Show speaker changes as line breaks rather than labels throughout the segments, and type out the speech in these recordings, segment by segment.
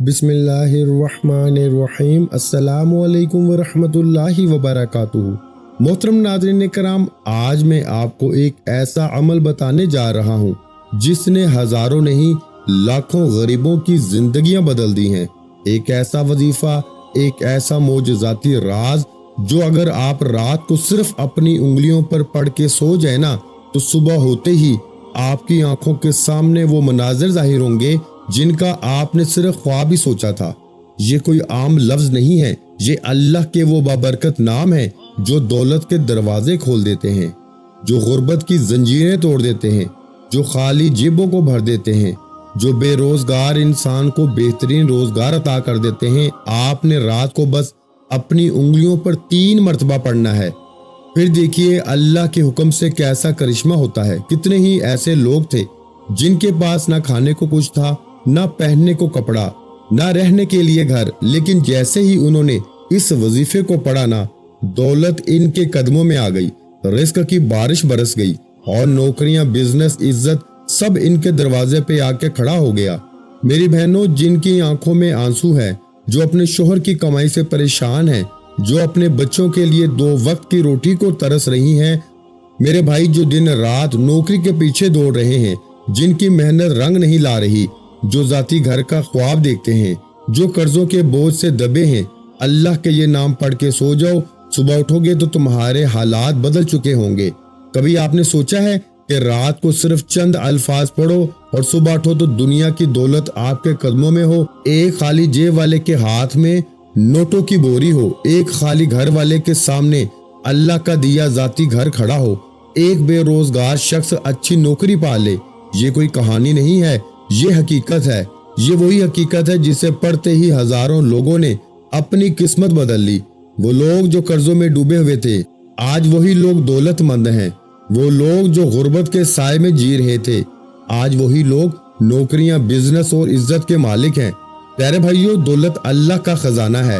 بسم اللہ الرحمن الرحیم۔ السلام علیکم ورحمۃ اللہ وبرکاتہ۔ محترم ناظرین کرام، آج میں آپ کو ایک ایسا عمل بتانے جا رہا ہوں جس نے ہزاروں نہیں لاکھوں غریبوں کی زندگیاں بدل دی ہیں۔ ایک ایسا وظیفہ، ایک ایسا معجزاتی راز جو اگر آپ رات کو صرف اپنی انگلیوں پر پڑھ کے سو جائیں نا تو صبح ہوتے ہی آپ کی آنکھوں کے سامنے وہ مناظر ظاہر ہوں گے جن کا آپ نے صرف خواب ہی سوچا تھا۔ یہ کوئی عام لفظ نہیں ہے، یہ اللہ کے وہ بابرکت نام ہیں جو دولت کے دروازے کھول دیتے ہیں، جو غربت کی زنجیریں توڑ دیتے ہیں، جو خالی جیبوں کو بھر دیتے ہیں، جو بے روزگار انسان کو بہترین روزگار عطا کر دیتے ہیں۔ آپ نے رات کو بس اپنی انگلیوں پر 3 مرتبہ پڑھنا ہے، پھر دیکھیے اللہ کے حکم سے کیسا کرشمہ ہوتا ہے۔ کتنے ہی ایسے لوگ تھے جن کے پاس نہ کھانے کو کچھ تھا، نہ پہننے کو کپڑا، نہ رہنے کے لیے گھر، لیکن جیسے ہی انہوں نے اس وظیفے کو پڑھا نا، دولت ان کے قدموں میں آ گئی، رزق کی بارش برس گئی اور نوکریاں، بزنس، عزت سب ان کے دروازے پہ آ کے کھڑا ہو گیا۔ میری بہنوں، جن کی آنکھوں میں آنسو ہے، جو اپنے شوہر کی کمائی سے پریشان ہیں، جو اپنے بچوں کے لیے 2 وقت کی روٹی کو ترس رہی ہیں، میرے بھائی جو دن رات نوکری کے پیچھے دوڑ رہے ہیں، جن کی محنت رنگ نہیں لا رہی، جو ذاتی گھر کا خواب دیکھتے ہیں، جو قرضوں کے بوجھ سے دبے ہیں، اللہ کے یہ نام پڑھ کے سو جاؤ، صبح اٹھو گے تو تمہارے حالات بدل چکے ہوں گے۔ کبھی آپ نے سوچا ہے کہ رات کو صرف چند الفاظ پڑھو اور صبح اٹھو تو دنیا کی دولت آپ کے قدموں میں ہو، ایک خالی جیب والے کے ہاتھ میں نوٹوں کی بوری ہو، ایک خالی گھر والے کے سامنے اللہ کا دیا ذاتی گھر کھڑا ہو، ایک بے روزگار شخص اچھی نوکری پا لے۔ یہ کوئی کہانی نہیں ہے، یہ حقیقت ہے۔ یہ وہی حقیقت ہے جسے پڑھتے ہی ہزاروں لوگوں نے اپنی قسمت بدل لی۔ وہ لوگ جو قرضوں میں ڈوبے ہوئے تھے، آج وہی لوگ دولت مند ہیں۔ وہ لوگ جو غربت کے سائے میں جی رہے تھے، آج وہی لوگ نوکریاں، بزنس اور عزت کے مالک ہیں۔ پیارے بھائیوں، دولت اللہ کا خزانہ ہے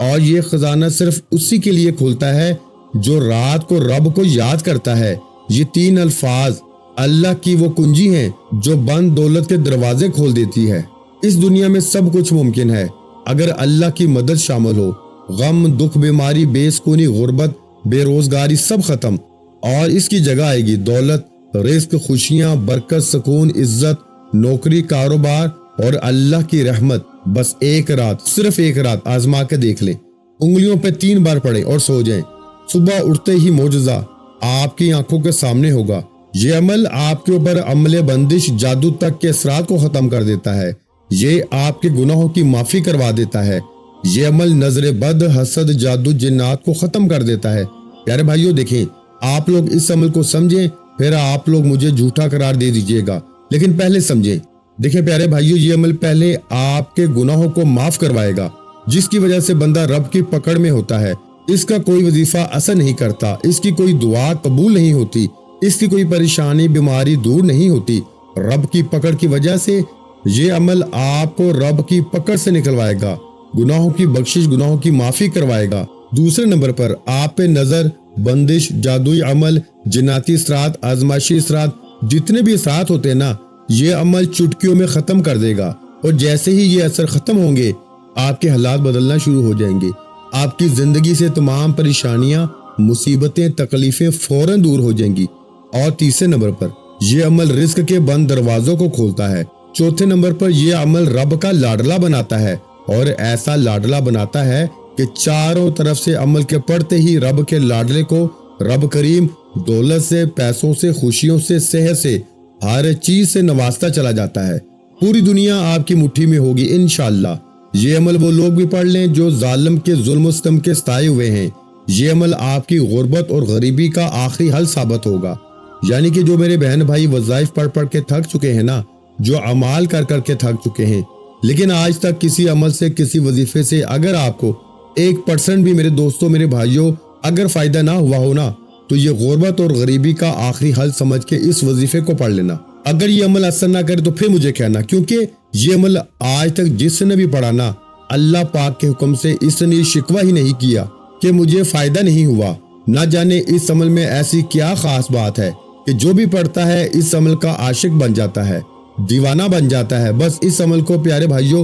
اور یہ خزانہ صرف اسی کے لیے کھلتا ہے جو رات کو رب کو یاد کرتا ہے۔ یہ 3 الفاظ اللہ کی وہ کنجی ہیں جو بند دولت کے دروازے کھول دیتی ہے۔ اس دنیا میں سب کچھ ممکن ہے اگر اللہ کی مدد شامل ہو۔ غم، دکھ، بیماری، بے سکونی، غربت، بے روزگاری سب ختم، اور اس کی جگہ آئے گی دولت، رزق، خوشیاں، برکت، سکون، عزت، نوکری، کاروبار اور اللہ کی رحمت۔ بس ایک رات، صرف ایک رات آزما کے دیکھ لیں، انگلیوں پہ 3 بار پڑھیں اور سو جائیں، صبح اٹھتے ہی معجزہ آپ کی آنکھوں کے سامنے ہوگا۔ یہ عمل آپ کے اوپر عمل بندش، جادو تک کے اثرات کو ختم کر دیتا ہے۔ یہ آپ کے گناہوں کی معافی کروا دیتا ہے۔ یہ عمل نظر بد، حسد، جادو، جنات کو ختم کر دیتا ہے۔ پیارے بھائیوں، دیکھیں، آپ لوگ اس عمل کو سمجھیں، پھر آپ لوگ مجھے جھوٹا قرار دے دیجئے گا، لیکن پہلے سمجھیں۔ دیکھیں پیارے بھائیوں، یہ عمل پہلے آپ کے گناہوں کو معاف کروائے گا، جس کی وجہ سے بندہ رب کی پکڑ میں ہوتا ہے۔ اس کا کوئی وظیفہ اثر نہیں کرتا، اس کی کوئی دعا قبول نہیں ہوتی، اس کی کوئی پریشانی، بیماری دور نہیں ہوتی۔ رب کی پکڑ کی وجہ سے یہ عمل آپ کو رب کی پکڑ سے نکلوائے گا، گناہوں کی بخشش، گناہوں کی معافی کروائے گا۔ دوسرے نمبر پر آپ پہ نظر، بندش، جادوئی عمل، جناتی اثرات، آزمائشی اثرات، جتنے بھی اثرات ہوتے ہیں نا، یہ عمل چٹکیوں میں ختم کر دے گا، اور جیسے ہی یہ اثر ختم ہوں گے آپ کے حالات بدلنا شروع ہو جائیں گے۔ آپ کی زندگی سے تمام پریشانیاں، مصیبتیں، تکلیفیں فوراً دور ہو جائیں گی۔ اور تیسرے نمبر پر یہ عمل رزق کے بند دروازوں کو کھولتا ہے۔ چوتھے نمبر پر یہ عمل رب کا لاڈلا بناتا ہے، اور ایسا لاڈلا بناتا ہے کہ چاروں طرف سے عمل کے پڑھتے ہی رب کے لاڈلے کو رب کریم دولت سے، پیسوں سے، خوشیوں سے، صحت سے، ہر چیز سے نوازتا چلا جاتا ہے۔ پوری دنیا آپ کی مٹھی میں ہوگی انشاءاللہ۔ یہ عمل وہ لوگ بھی پڑھ لیں جو ظالم کے ظلم و ستم کے ستائے ہوئے ہیں۔ یہ عمل آپ کی غربت اور غریبی کا آخری حل ثابت ہوگا۔ یعنی کہ جو میرے بہن بھائی وظائف پڑھ پڑھ کے تھک چکے ہیں نا، جو اعمال کر کر کے تھک چکے ہیں، لیکن آج تک کسی عمل سے، کسی وظیفے سے اگر آپ کو 1% بھی، میرے دوستوں، میرے بھائیوں، اگر فائدہ نہ ہوا ہو نا، تو یہ غربت اور غریبی کا آخری حل سمجھ کے اس وظیفے کو پڑھ لینا۔ اگر یہ عمل اثر نہ کرے تو پھر مجھے کہنا، کیونکہ یہ عمل آج تک جس نے بھی پڑھا نا، اللہ پاک کے حکم سے اس نے شکوہ ہی نہیں کیا کہ مجھے فائدہ نہیں ہوا۔ نہ جانے اس عمل میں ایسی کیا خاص بات ہے کہ جو بھی پڑھتا ہے اس عمل کا عاشق بن جاتا ہے، دیوانہ بن جاتا ہے۔ بس اس عمل کو پیارے بھائیوں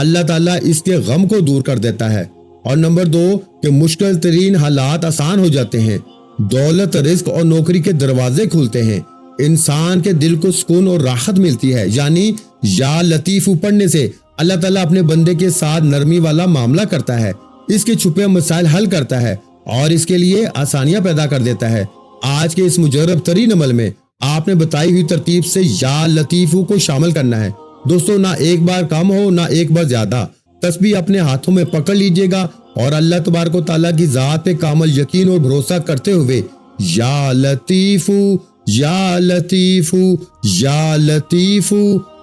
اللہ تعالیٰ اس کے غم کو دور کر دیتا ہے۔ اور نمبر 2 کہ مشکل ترین حالات آسان ہو جاتے ہیں، دولت، رزق اور نوکری کے دروازے کھلتے ہیں، انسان کے دل کو سکون اور راحت ملتی ہے۔ یعنی یا لطیف پڑھنے سے اللہ تعالیٰ اپنے بندے کے ساتھ نرمی والا معاملہ کرتا ہے، اس کے چھپے مسائل حل کرتا ہے اور اس کے لیے آسانیاں پیدا کر دیتا ہے۔ آج کے اس مجرب ترین عمل میں آپ نے بتائی ہوئی ترتیب سے یا لطیف کو شامل کرنا ہے۔ دوستو، نہ ایک بار کم ہو نہ ایک بار زیادہ، تسبیح اپنے ہاتھوں میں پکڑ لیجئے گا اور اللہ تبارک و تعالیٰ کی ذات پہ کامل یقین اور بھروسہ کرتے ہوئے یا لطیف یا لطیف یا لطیف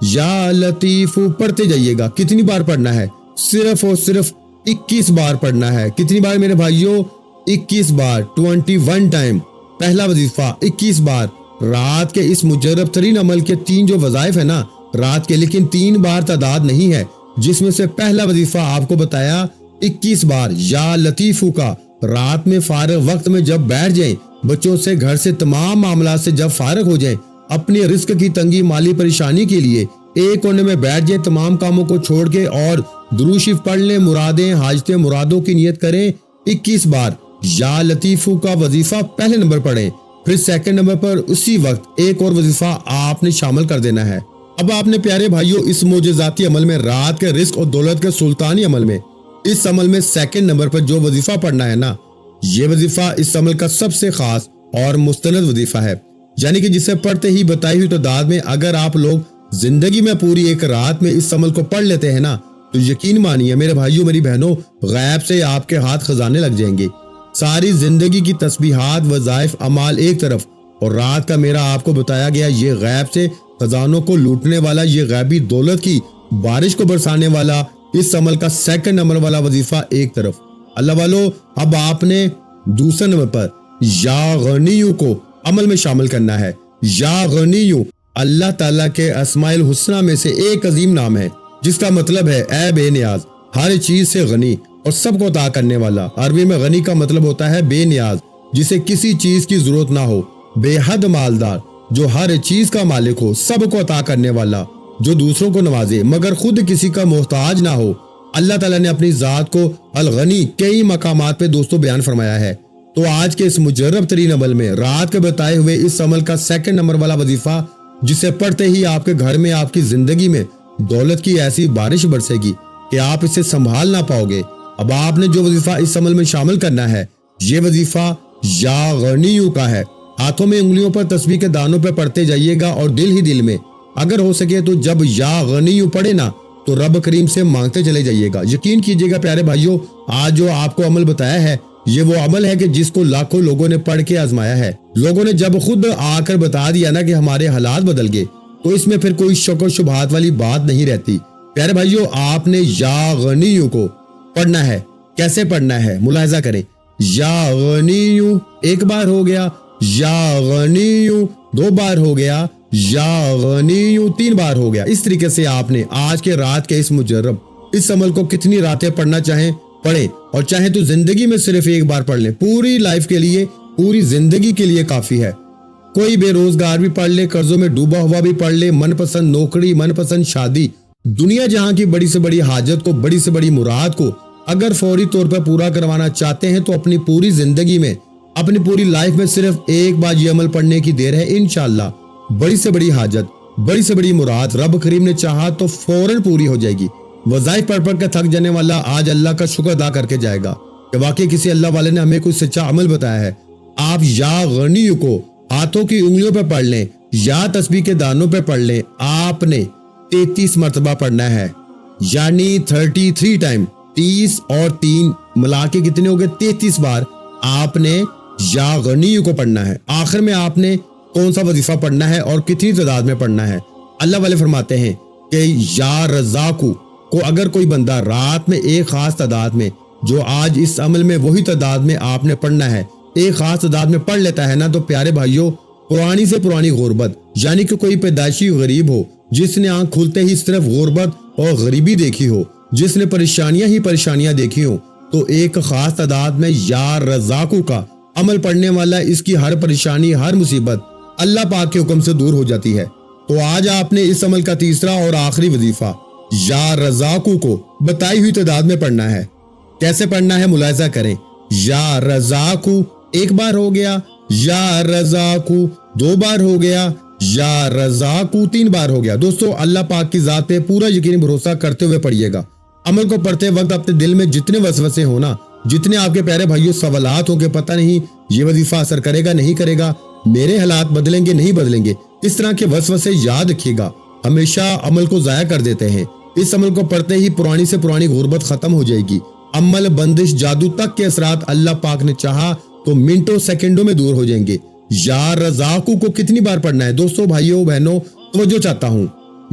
یا لطیف پڑھتے جائیے گا۔ کتنی بار پڑھنا ہے؟ صرف اور صرف 21 بار پڑھنا ہے۔ کتنی بار میرے بھائیوں؟ 21 بار، 21 ٹائم۔ پہلا وظیفہ 21 بار۔ رات کے اس مجرب ترین عمل کے 3 جو وظائف ہیں نا رات کے، لیکن 3 بار تعداد نہیں ہے، جس میں سے پہلا وظیفہ آپ کو بتایا 21 بار یا لطیف کا۔ رات میں فارغ وقت میں جب بیٹھ جائیں، بچوں سے، گھر سے، تمام معاملات سے جب فارغ ہو جائیں، اپنے رزق کی تنگی، مالی پریشانی کے لیے ایک کونے میں بیٹھ جائیں، تمام کاموں کو چھوڑ کے اور درود شریف پڑھ لیں، مرادیں، حاجتیں، مرادوں کی نیت کریں۔ 21 بار یا لطیف کا وظیفہ پہلے نمبر پڑھیں، پھر سیکنڈ نمبر پر اسی وقت ایک اور وظیفہ آپ نے شامل کر دینا ہے۔ اب آپ نے پیارے بھائیوں اس معجزاتی عمل میں، رات کے رزق اور دولت کے سلطانی عمل میں، اس عمل میں سیکنڈ نمبر پر جو وظیفہ پڑھنا ہے نا، یہ وظیفہ اس عمل کا سب سے خاص اور مستند وظیفہ ہے، یعنی کہ جسے پڑھتے ہی بتائی ہوئی تعداد میں اگر آپ لوگ زندگی میں پوری ایک رات میں اس عمل کو پڑھ لیتے ہیں نا، تو یقین مانیے میرے بھائیوں، میری بہنوں، غیب سے آپ کے ہاتھ خزانے لگ جائیں گے۔ ساری زندگی کی تسبیحات، وظائف، اعمال ایک طرف، اور رات کا میرا آپ کو بتایا گیا یہ غیب سے خزانوں کو لوٹنے والا، یہ غیبی دولت کی بارش کو برسانے والا اس عمل کا سیکنڈ نمبر والا وظیفہ ایک طرف۔ اللہ والو، اب آپ نے دوسرے نمبر پر یا غنیو کو عمل میں شامل کرنا ہے۔ یا غنیو اللہ تعالیٰ کے اسماء الحسنہ میں سے ایک عظیم نام ہے، جس کا مطلب ہے اے بے نیاز، ہر چیز سے غنی اور سب کو عطا کرنے والا۔ عربی میں غنی کا مطلب ہوتا ہے بے نیاز، جسے کسی چیز کی ضرورت نہ ہو، بے حد مالدار، جو ہر چیز کا مالک ہو، سب کو عطا کرنے والا، جو دوسروں کو نوازے مگر خود کسی کا محتاج نہ ہو۔ اللہ تعالیٰ نے اپنی ذات کو الغنی کئی مقامات پہ دوستوں بیان فرمایا ہے۔ تو آج کے اس مجرب ترین عمل میں رات کے بتائے ہوئے اس عمل کا سیکنڈ نمبر والا وظیفہ، جسے پڑھتے ہی آپ کے گھر میں، آپ کی زندگی میں دولت کی ایسی بارش برسے گی کہ آپ اسے سنبھال نہ پاؤ گے۔ اب آپ نے جو وظیفہ اس عمل میں شامل کرنا ہے، یہ وظیفہ یا غنیو کا ہے۔ ہاتھوں میں انگلیوں پر تسبیح کے دانوں پہ پڑھتے جائیے گا اور دل ہی دل میں اگر ہو سکے تو جب یا غنیو پڑھے نا تو رب کریم سے مانگتے چلے جائیے گا۔ یقین کیجیے گا پیارے بھائیوں، آج جو آپ کو عمل بتایا ہے یہ وہ عمل ہے کہ جس کو لاکھوں لوگوں نے پڑھ کے آزمایا ہے۔ لوگوں نے جب خود آ کر بتا دیا نا کہ ہمارے حالات بدل گئے، تو اس میں پھر کوئی شک و شبہات والی بات نہیں رہتی۔ پیارے بھائیوں، آپ نے یا غنیو کو پڑھنا ہے۔ کیسے پڑھنا ہے ملاحظہ کریں۔ یا غنیو ایک بار ہو گیا، یا غنیو 2 بار ہو گیا، یا غنیو 3 بار ہو گیا۔ اس طریقے سے آپ نے آج کے رات کے اس مجرب اس عمل کو کتنی راتیں پڑھنا چاہیں پڑھیں، اور چاہیں تو زندگی میں صرف ایک بار پڑھ لیں، پوری لائف کے لیے، پوری زندگی کے لیے کافی ہے۔ کوئی بے روزگار بھی پڑھ لے، قرضوں میں ڈوبا ہوا بھی پڑھ لے، من پسند نوکری، من پسند شادی، دنیا جہاں کی بڑی سے بڑی حاجت کو، بڑی سے بڑی مراد کو اگر فوری طور پر پورا کروانا چاہتے ہیں تو اپنی پوری زندگی میں، اپنی پوری لائف میں صرف ایک بار یہ عمل پڑھنے کی دیر ہے۔ انشاءاللہ بڑی سے بڑی حاجت، بڑی سے بڑی مراد رب کریم نے چاہا تو فوراً پوری ہو جائے گی۔ وظائف پڑھ پڑھ کے تھک جانے والا آج اللہ کا شکر ادا کر کے جائے گا کہ واقعی کسی اللہ والے نے ہمیں کوئی سچا عمل بتایا ہے۔ آپ یا غنیو کو ہاتھوں کی انگلیوں پہ پڑھ لیں یا تسبیح کے دانوں پہ پڑھ لیں۔ آپ نے 33 مرتبہ پڑھنا ہے، یعنی 33 ٹائم، 30 اور 3 ملا کے کتنے ہو گئے؟ 33 بار آپ نے یا غنیو کو پڑھنا ہے۔ آخر میں آپ نے کون سا وظیفہ پڑھنا ہے اور کتنی تعداد میں پڑھنا ہے؟ اللہ والے فرماتے ہیں کہ یا رزاقو کو اگر کوئی بندہ رات میں ایک خاص تعداد میں، جو آج اس عمل میں وہی تعداد میں آپ نے پڑھنا ہے، ایک خاص تعداد میں پڑھ لیتا ہے نا، تو پیارے بھائیوں، پرانی سے پرانی غربت، یعنی کہ کوئی پیدائشی غریب ہو جس نے آنکھ کھلتے ہی صرف غربت اور غریبی دیکھی ہو، جس نے پریشانیاں ہی پریشانیاں دیکھی ہوں، تو ایک خاص تعداد میں یا رزاقو کا عمل پڑھنے والا اس کی ہر پریشانی، ہر مصیبت اللہ پاک کے حکم سے دور ہو جاتی ہے۔ تو آج آپ نے اس عمل کا تیسرا اور آخری وظیفہ یا رزاقو کو بتائی ہوئی تعداد میں پڑھنا ہے۔ کیسے پڑھنا ہے ملاحظہ کریں۔ یا رزاقو ایک بار ہو گیا، یا رزاقو دو بار ہو گیا، یا رزاقو تین بار ہو گیا۔ دوستو اللہ پاک کی ذات پہ پورا یقینی بھروسہ کرتے ہوئے پڑھیے گا۔ عمل کو پڑھتے وقت اپنے دل میں جتنے وسوسے ہونا، جتنے آپ کے پیارے بھائیوں سوالات ہوں کہ پتہ نہیں یہ وظیفہ اثر کرے گا نہیں کرے گا، میرے حالات بدلیں گے نہیں بدلیں گے، اس طرح کے وسوسے یاد رکھیے گا، ہمیشہ عمل کو ضائع کر دیتے ہیں۔ اس عمل کو پڑھتے ہی پرانی سے پرانی غربت ختم ہو جائے گی۔ عمل، بندش، جادو تک کے اثرات اللہ پاک نے چاہا تو منٹوں سیکنڈوں میں دور ہو جائیں گے۔ یا رزاقو کو کتنی بار پڑھنا ہے دوستو، بھائیوں بہنوں توجہ چاہتا ہوں۔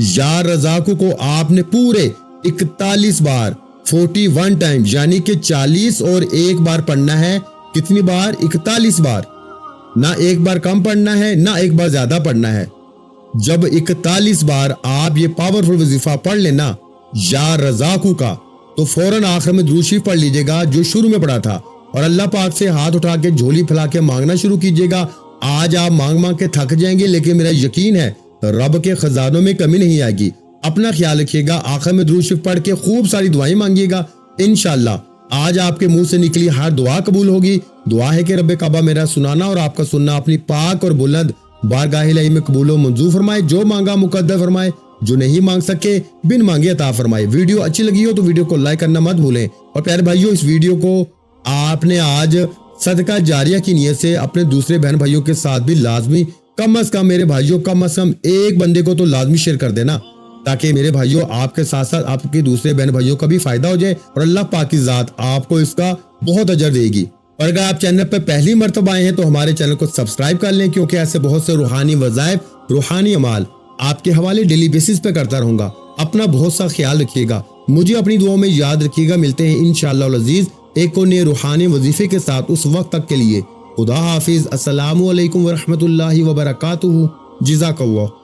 یا رزاقو کو آپ نے پورے 41 بار 41 ٹائم یعنی کہ 40 اور ایک بار پڑھنا ہے۔ کتنی بار؟ 41 بار۔ نہ ایک بار کم پڑھنا ہے نہ ایک بار زیادہ پڑھنا ہے۔ جب 41 بار آپ یہ پاورفل وظیفہ پڑھ لینا یا رزاقو کا تو فوراً آخر میں درود شریف پڑھ لیجیے گا جو شروع میں پڑھا تھا، اور اللہ پاک سے ہاتھ اٹھا کے جھولی پھیلا کے مانگنا شروع کیجیے گا۔ آج آپ مانگ مانگ کے تھک جائیں گے، لیکن میرا یقین ہے رب کے خزانوں میں کمی نہیں آئے گی۔ اپنا خیال رکھیے گا، آخر میں درود شریف پڑھ کے خوب ساری دعائیں مانگیے گا، انشاءاللہ آج آپ کے منہ سے نکلی ہر دعا قبول ہوگی۔ دعا ہے کہ رب کعبہ میرا سنانا اور آپ کا سننا اپنی پاک اور بلند بارگاہ الہی میں قبول و منظور فرمائے، جو مانگا مقدر فرمائے، جو نہیں مانگ سکے بن مانگے عطا فرمائے۔ ویڈیو اچھی لگی ہو تو ویڈیو کو لائک کرنا مت بھولیں، اور پیارے بھائیوں اس ویڈیو کو آپ نے آج صدقہ جاریہ کی نیت سے اپنے دوسرے بہن بھائیوں کے ساتھ بھی لازمی کم از کم میرے بھائیوں کم از کم ایک بندے کو تو لازمی شیئر کر دینا، تاکہ میرے بھائیوں آپ کے ساتھ ساتھ آپ کے دوسرے بہن بھائیوں کا بھی فائدہ ہو جائے، اور اللہ پاک کی ذات آپ کو اس کا بہت اجر دے گی۔ اور اگر آپ چینل پہ پہلی مرتبہ آئے ہیں تو ہمارے چینل کو سبسکرائب کر لیں، کیونکہ ایسے بہت سے روحانی وظائف، روحانی اعمال آپ کے حوالے ڈیلی بیسس پہ کرتا رہوں گا۔ اپنا بہت سا خیال رکھیے گا، مجھے اپنی دعاؤں میں یاد رکھیے گا۔ ملتے ہیں انشاءاللہ العزیز ایک اور نئے روحانی وظیفے کے ساتھ، اس وقت تک کے لیے خدا حافظ۔ السلام علیکم ورحمۃ اللہ وبرکاتہ۔ جزاک اللہ۔